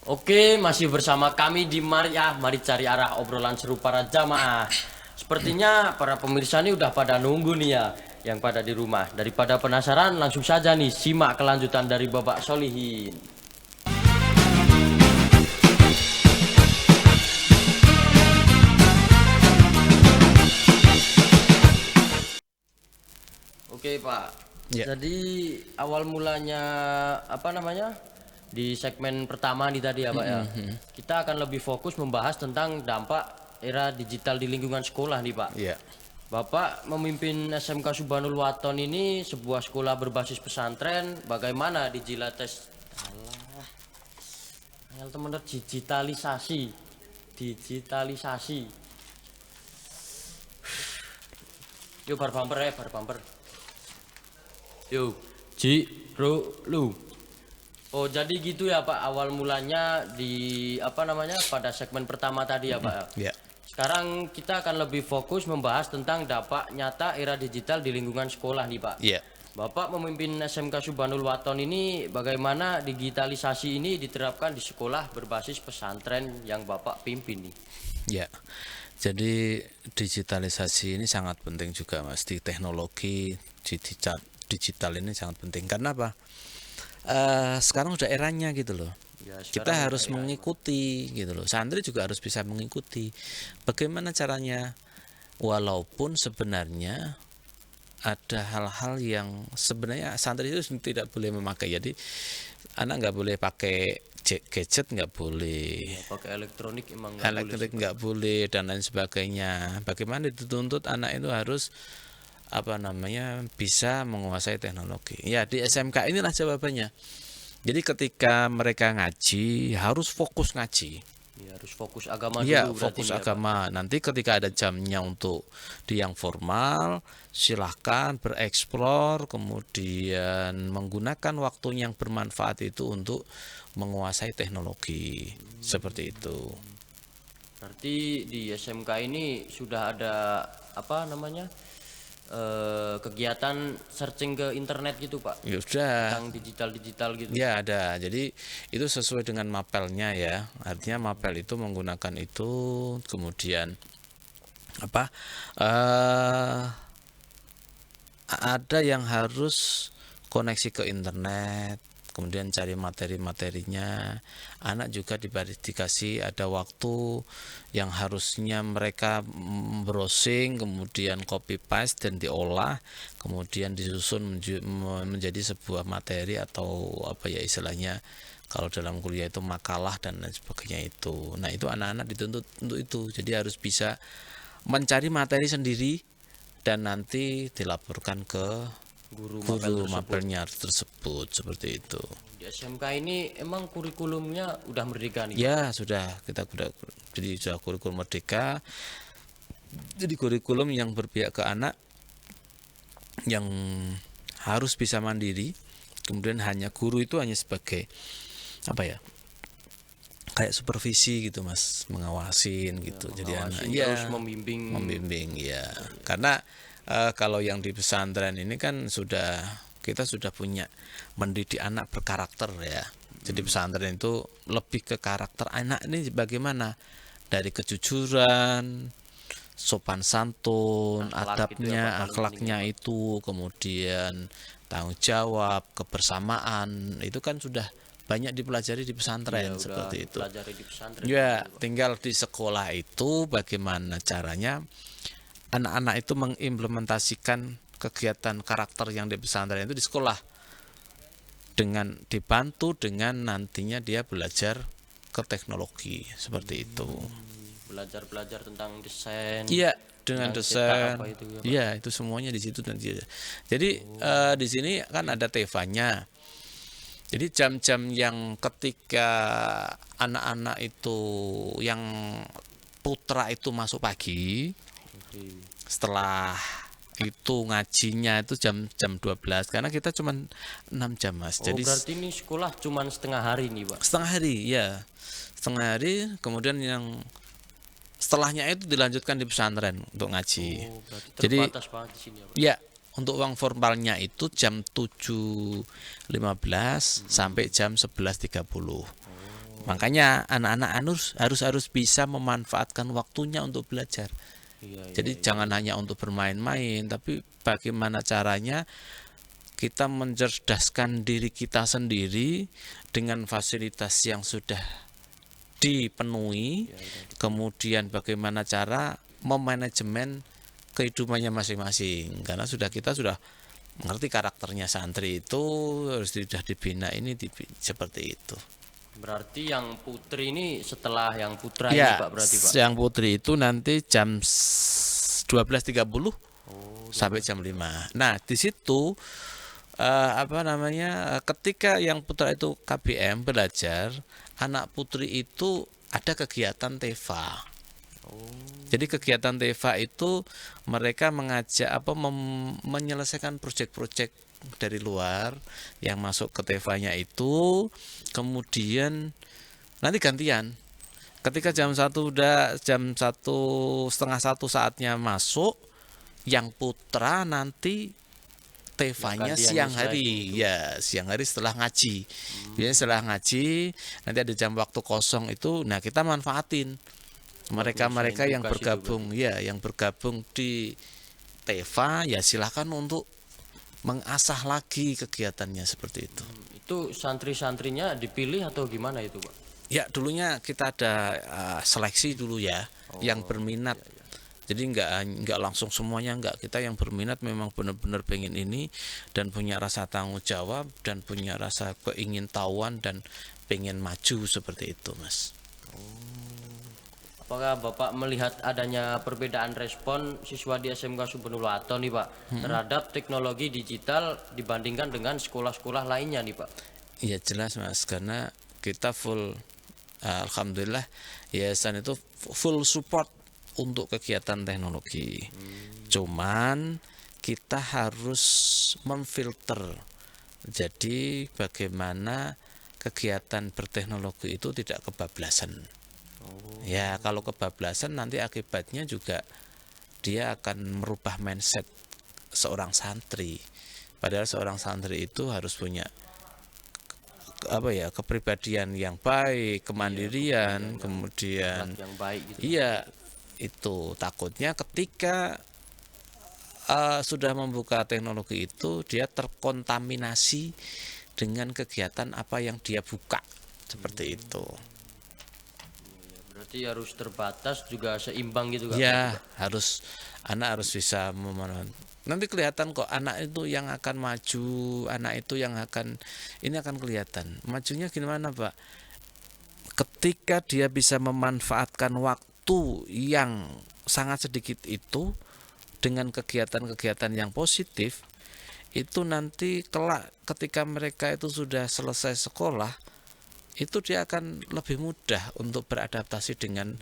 Oke, masih bersama kami di Mari cari arah obrolan seru para jamaah. Sepertinya para pemirsa ini udah pada nunggu nih ya, yang pada di rumah. Daripada penasaran, langsung saja nih simak kelanjutan dari Bapak Solihin. Oke Pak, Ya, jadi awal mulanya apa namanya di segmen pertama nih tadi ya Pak ya, kita akan lebih fokus membahas tentang dampak era digital di lingkungan sekolah nih Pak. ya, Bapak memimpin SMK Subhanul Waton ini sebuah sekolah berbasis pesantren. Bagaimana digitalisasi, digitalisasi. Yuk bar bumper ya, bar bumper. Yuk, Ji, Ro, Lu. Oh, jadi gitu ya Pak, awal mulanya di apa namanya pada segmen pertama tadi ya Pak. ya, Sekarang kita akan lebih fokus membahas tentang dampak nyata era digital di lingkungan sekolah nih Pak. ya, Bapak memimpin SMK Subhanul Waton ini bagaimana digitalisasi ini diterapkan di sekolah berbasis pesantren yang Bapak pimpin nih? ya. Jadi digitalisasi ini sangat penting juga, Mas. Di teknologi digital ini sangat penting. Karena apa? Sekarang udah eranya gitu loh. Ya, Kita sekarang udah harus era. mengikuti gitu loh. Santri juga harus bisa mengikuti. Bagaimana caranya? Walaupun sebenarnya ada hal-hal yang sebenarnya santri itu tidak boleh memakai. Jadi anak nggak boleh pakai gadget, nggak boleh, Ya, pakai elektronik emang nggak boleh sih elektrik Pak. nggak boleh, dan lain sebagainya. Bagaimana dituntut anak itu harus apa namanya bisa menguasai teknologi. Ya, di SMK inilah jawabannya. Jadi ketika mereka ngaji harus fokus ngaji. Ya, harus fokus agama Ya, dulu berarti fokus nih ya Pak. agama. Nanti ketika ada jamnya untuk di yang formal, silahkan bereksplor, kemudian menggunakan waktu yang bermanfaat itu untuk menguasai teknologi. Seperti itu. Berarti di SMK ini sudah ada apa namanya kegiatan searching ke internet gitu Pak Ya sudah, tentang digital gitu. ya ada. Jadi itu sesuai dengan mapelnya ya. Artinya mapel itu menggunakan itu, kemudian apa? eh Ada yang harus koneksi ke internet, kemudian cari materi-materinya. Anak juga dikasih ada waktu yang harusnya mereka browsing, kemudian copy paste dan diolah, kemudian disusun menjadi sebuah materi atau apa ya istilahnya, kalau dalam kuliah itu makalah dan lain sebagainya itu. Nah, itu anak-anak dituntut untuk itu. Jadi harus bisa mencari materi sendiri dan nanti dilaporkan ke Guru mapel guru tersebut. mapelnya tersebut, seperti itu. Di SMK ini emang kurikulumnya udah merdeka nih Pak. Ya sudah, kita sudah, jadi sudah kurikulum merdeka. Jadi kurikulum yang berpihak ke anak, yang harus bisa mandiri. Kemudian hanya guru itu hanya sebagai apa ya, kayak supervisi gitu Mas, mengawasin Ya, gitu. Jadi anak mengawasin terus ya membimbing. membimbing ya. Karena kalau yang di pesantren ini kan kita sudah punya mendidik anak berkarakter ya. Jadi pesantren itu lebih ke karakter anak ini bagaimana, dari kejujuran, sopan santun, Akhlak gitu ya Pak adabnya, paling penting ya akhlaknya Pak. itu, kemudian tanggung jawab, kebersamaan, itu kan sudah banyak dipelajari di Iya pesantren udah seperti itu. dipelajari di pesantren Ya, berarti Pak. tinggal di sekolah itu bagaimana caranya anak-anak itu mengimplementasikan kegiatan karakter yang di pesantren itu di sekolah, dengan dibantu dengan nantinya dia belajar ke teknologi seperti itu. Belajar-belajar tentang desain, Iya, dengan yang cetak desain. apa itu ya Pak. Iya, itu semuanya di situ nanti. Jadi di sini kan ada Tevanya. Jadi jam-jam yang ketika anak-anak itu yang putra itu masuk pagi, Oke. setelah itu ngajinya itu jam jam 12 karena kita cuma 6 jam Mas. Oh Jadi berarti ini sekolah cuman setengah hari nih Pak. setengah hari ya. Setengah hari, kemudian yang setelahnya itu dilanjutkan di pesantren untuk ngaji. Oh berarti Jadi terbatas banget di sini ya Pak. ya, untuk uang formalnya itu jam 7.15 sampai jam 11.30. Makanya anak-anak harus bisa memanfaatkan waktunya untuk belajar. Iya, iya, Jadi jangan hanya untuk bermain-main, tapi bagaimana caranya kita mencerdaskan diri kita sendiri dengan fasilitas yang sudah dipenuhi, kemudian bagaimana cara memanajemen kehidupannya masing-masing. Karena kita sudah mengerti karakternya santri itu harus sudah dibina seperti itu. Berarti yang putri ini setelah yang putra Ya, ini Pak, berarti Pak. yang putri itu nanti jam 12.30 sampai jam 5. Nah, di situ ketika yang putra itu KBM belajar, anak putri itu ada kegiatan TEVA. Jadi kegiatan TEVA itu mereka mengajak menyelesaikan proyek-proyek dari luar yang masuk ke TEVA-nya itu, kemudian nanti gantian. Ketika jam 1 saatnya masuk, yang putra nanti TEVA-nya siang hari. Ya, siang hari setelah ngaji. Biasanya setelah ngaji, nanti ada jam waktu kosong itu, nah kita manfaatin mereka yang bergabung yang bergabung di TEVA, ya silakan untuk mengasah lagi kegiatannya seperti itu. Itu santri-santrinya dipilih atau gimana itu Pak? Ya, dulunya kita ada seleksi dulu ya, yang berminat. Jadi nggak langsung semuanya, kita yang berminat memang benar-benar pengen ini dan punya rasa tanggung jawab dan punya rasa keingintahuan dan pengen maju seperti itu, Mas. Apakah Bapak melihat adanya perbedaan respon siswa di SMK Subhanul Aton nih Pak terhadap teknologi digital dibandingkan dengan sekolah-sekolah lainnya nih Pak? Iya jelas Mas, karena kita alhamdulillah yayasan itu full support untuk kegiatan teknologi. Cuman kita harus memfilter. Jadi bagaimana kegiatan berteknologi itu tidak kebablasan. Ya, kalau kebablasan nanti akibatnya juga dia akan merubah mindset seorang santri. Padahal seorang santri itu harus punya kepribadian yang baik, kemandirian, kemudian yang baik gitu. Iya, itu takutnya ketika sudah membuka teknologi itu dia terkontaminasi dengan kegiatan apa yang dia buka seperti itu. Berarti harus terbatas juga seimbang gitu kan? Ya, anak harus bisa memenuhi. Nanti kelihatan kok anak itu yang akan maju, anak itu yang ini akan kelihatan. Majunya gimana, Pak? Ketika dia bisa memanfaatkan waktu yang sangat sedikit itu dengan kegiatan-kegiatan yang positif, itu nanti kelak ketika mereka itu sudah selesai sekolah, itu dia akan lebih mudah untuk beradaptasi dengan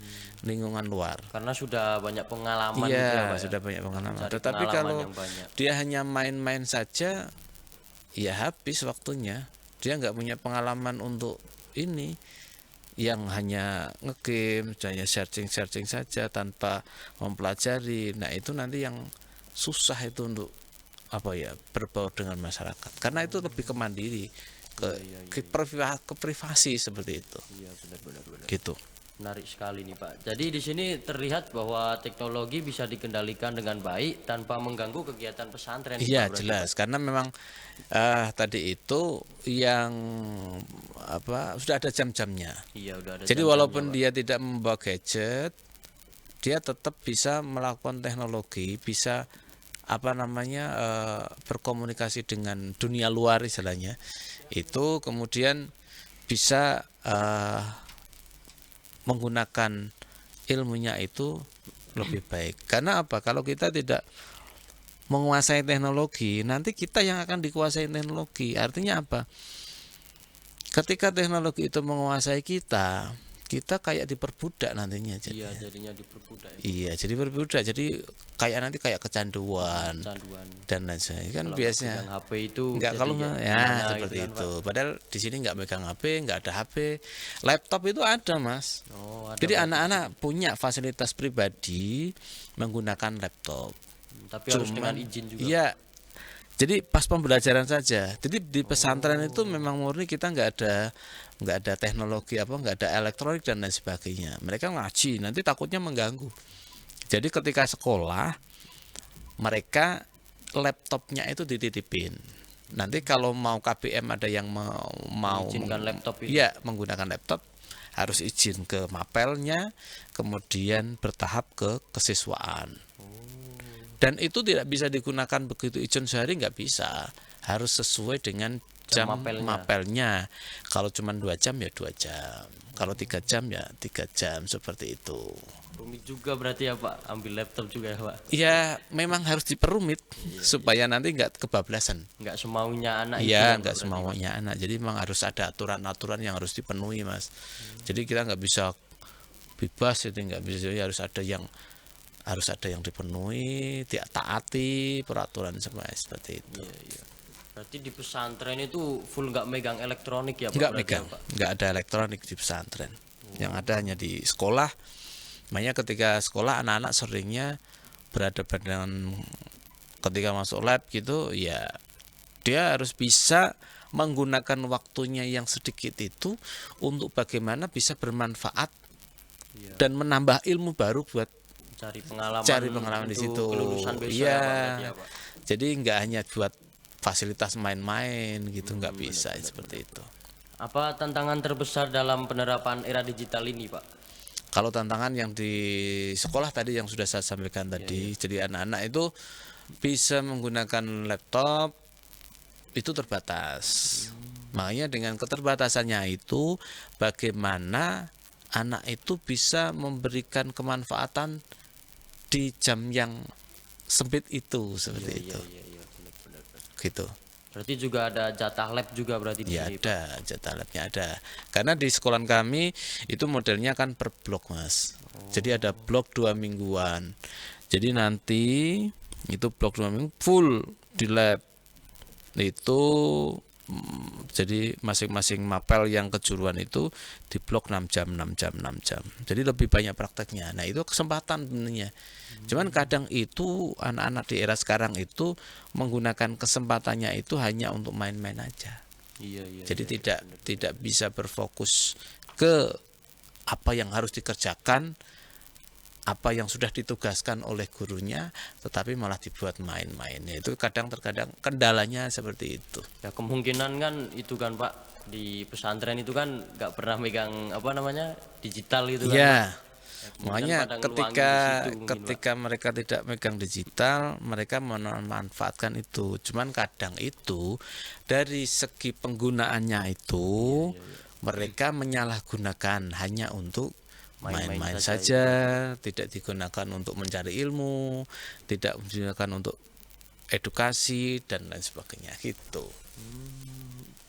lingkungan luar. Karena sudah banyak pengalaman gitu ya, Iya, Pak, ya? sudah banyak pengalaman. Cari Tetapi pengalaman kalau yang banyak. dia hanya main-main saja, ya habis waktunya. Dia nggak punya pengalaman untuk ini, yang hanya ngegame, hanya searching saja tanpa mempelajari. Nah itu nanti yang susah itu untuk berbaur dengan masyarakat. Karena itu lebih ke mandiri, ke privasi seperti itu. Iya, benar. Gitu. Menarik sekali nih Pak. Jadi di sini terlihat bahwa teknologi bisa dikendalikan dengan baik tanpa mengganggu kegiatan pesantren. Iya Pak, jelas, karena memang tadi itu yang sudah ada jam-jamnya. Iya, udah ada. Jadi jam-jamnya, walaupun Pak. dia tidak membawa gadget, dia tetap bisa melakukan teknologi, bisa berkomunikasi dengan dunia luar istilahnya. Itu kemudian bisa menggunakan ilmunya itu lebih baik. Karena apa? Kalau kita tidak menguasai teknologi, nanti kita yang akan dikuasai teknologi. Artinya apa? Ketika teknologi itu menguasai kita kayak diperbudak nantinya. Iya, jadinya diperbudak. Iya, jadi berbudak. Jadi nanti kayak kecanduan dan lain sebagainya. Kan kalau biasanya pegang HP itu enggak jadi kalau gimana seperti gitu kan, itu. Padahal di sini enggak megang HP, enggak ada HP. Laptop itu ada, Mas. Oh, ada Jadi Pak. anak-anak punya fasilitas pribadi menggunakan laptop. Tapi harus dengan izin juga. Iya. Jadi pas pembelajaran saja. Jadi di pesantren itu memang murni kita nggak ada teknologi apa, nggak ada elektronik dan lain sebagainya. Mereka ngaji, nanti takutnya mengganggu. Jadi ketika sekolah mereka laptopnya itu dititipin. Nanti kalau mau KBM ada yang mau Izinkan laptop itu. iya, menggunakan laptop harus izin ke mapelnya, kemudian bertahap ke kesiswaan. Dan itu tidak bisa digunakan begitu izin sehari, nggak bisa. Harus sesuai dengan jam mapelnya. Kalau cuma 2 jam ya 2 jam. Kalau 3 jam ya 3 jam, seperti itu. Rumit juga berarti ya Pak, ambil laptop juga ya Pak. Ya memang harus diperumit supaya nanti nggak kebablasan. Nggak semaunya anak itu. Iya, ya, Pak, nggak berarti, semaunya anak. Jadi memang harus ada aturan-aturan yang harus dipenuhi, Mas. Jadi kita nggak bisa bebas, itu nggak bisa. Jadi harus ada yang dipenuhi, taati peraturan semua seperti itu. Iya. Berarti di pesantren itu full nggak megang elektronik ya Pak? Nggak berarti megang, ya, Pak? nggak ada elektronik di pesantren. Yang ada hanya di sekolah. Makanya ketika sekolah anak-anak seringnya berhadapan dengan ketika masuk lab gitu, ya dia harus bisa menggunakan waktunya yang sedikit itu untuk bagaimana bisa bermanfaat dan menambah ilmu baru buat Cari pengalaman. di untuk situ. kelulusan besok Iya. ya, Pak, berarti ya, Pak? Jadi nggak hanya buat fasilitas main-main gitu, nggak bisa seperti itu. Apa tantangan terbesar dalam penerapan era digital ini Pak? Kalau tantangan yang di sekolah tadi yang sudah saya sampaikan tadi, jadi anak-anak itu bisa menggunakan laptop itu terbatas. Makanya dengan keterbatasannya itu, bagaimana anak itu bisa memberikan kemanfaatan di jam yang sempit itu, seperti itu. Iya, benar. Gitu. Berarti juga ada jatah lab juga berarti di Ya sini, Pak? ada, jatah labnya ada. Karena di sekolah kami itu modelnya kan per blok, Mas. Jadi ada blok 2 mingguan. Jadi nanti itu blok 2 minggu full di lab. Itu jadi masing-masing mapel yang kejuruan itu di blok 6 jam. Jadi lebih banyak prakteknya. Nah, itu kesempatan sebenarnya. Cuman kadang itu anak-anak di era sekarang itu menggunakan kesempatannya itu hanya untuk main-main aja. Iya. Jadi tidak bisa berfokus ke apa yang harus dikerjakan, apa yang sudah ditugaskan oleh gurunya, tetapi malah dibuat main-main. Itu kadang-terkadang kendalanya seperti itu. Ya kemungkinan kan itu kan Pak, di pesantren itu kan nggak pernah megang apa namanya digital itu kan. Ya, Kemungkinan makanya pada ngeluangin di situ mungkin, ketika mereka tidak megang digital, mereka memanfaatkan itu. Cuman kadang itu dari segi penggunaannya itu mereka menyalahgunakan hanya untuk main-main saja, tidak digunakan untuk mencari ilmu, tidak digunakan untuk edukasi dan lain sebagainya gitu.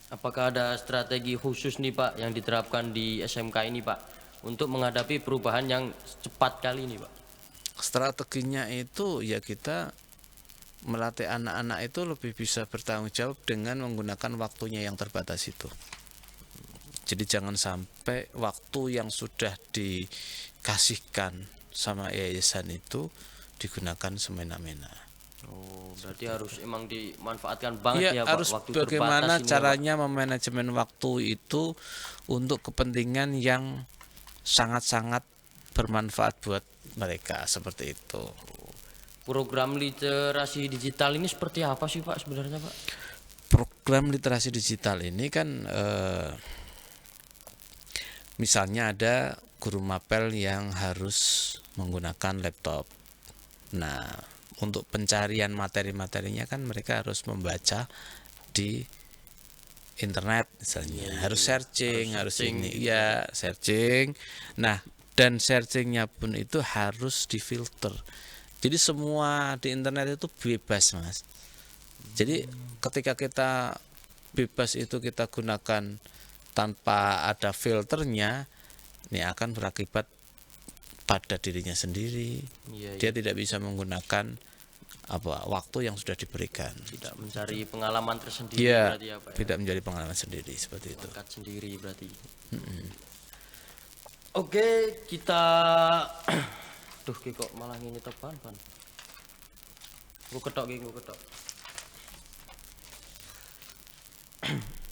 Apakah ada strategi khusus nih Pak yang diterapkan di SMK ini Pak untuk menghadapi perubahan yang cepat kali ini Pak? Strateginya itu ya kita melatih anak-anak itu lebih bisa bertanggung jawab dengan menggunakan waktunya yang terbatas itu. Jadi jangan sampai waktu yang sudah dikasihkan sama yayasan itu digunakan semena-mena. Oh, berarti harus emang dimanfaatkan banget ya Pak, harus waktu bagaimana terbatas ini, caranya memanajemen waktu itu untuk kepentingan yang sangat-sangat bermanfaat buat mereka, seperti itu. Program literasi digital ini seperti apa sih Pak sebenarnya Pak? Program literasi digital ini kan misalnya ada guru mapel yang harus menggunakan laptop. Nah, untuk pencarian materi-materinya kan mereka harus membaca di internet misalnya, harus searching, harus ini, ya searching. Nah, dan searchingnya pun itu harus difilter. Jadi semua di internet itu bebas, Mas. Jadi ketika kita bebas itu kita gunakan tanpa ada filternya, ini akan berakibat pada dirinya sendiri. Dia tidak bisa menggunakan waktu yang sudah diberikan. Tidak mencari pengalaman tersendiri Iya, berarti ya Pak. tidak menjadi pengalaman sendiri seperti itu. Bakat sendiri berarti. Oke, kita duh kok malah ngini tepan. Gue ketok.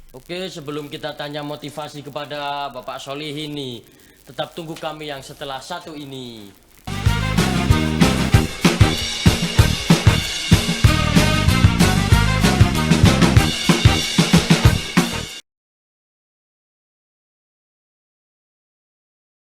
Oke, sebelum kita tanya motivasi kepada Bapak Solihin nih, tetap tunggu kami yang setelah satu ini.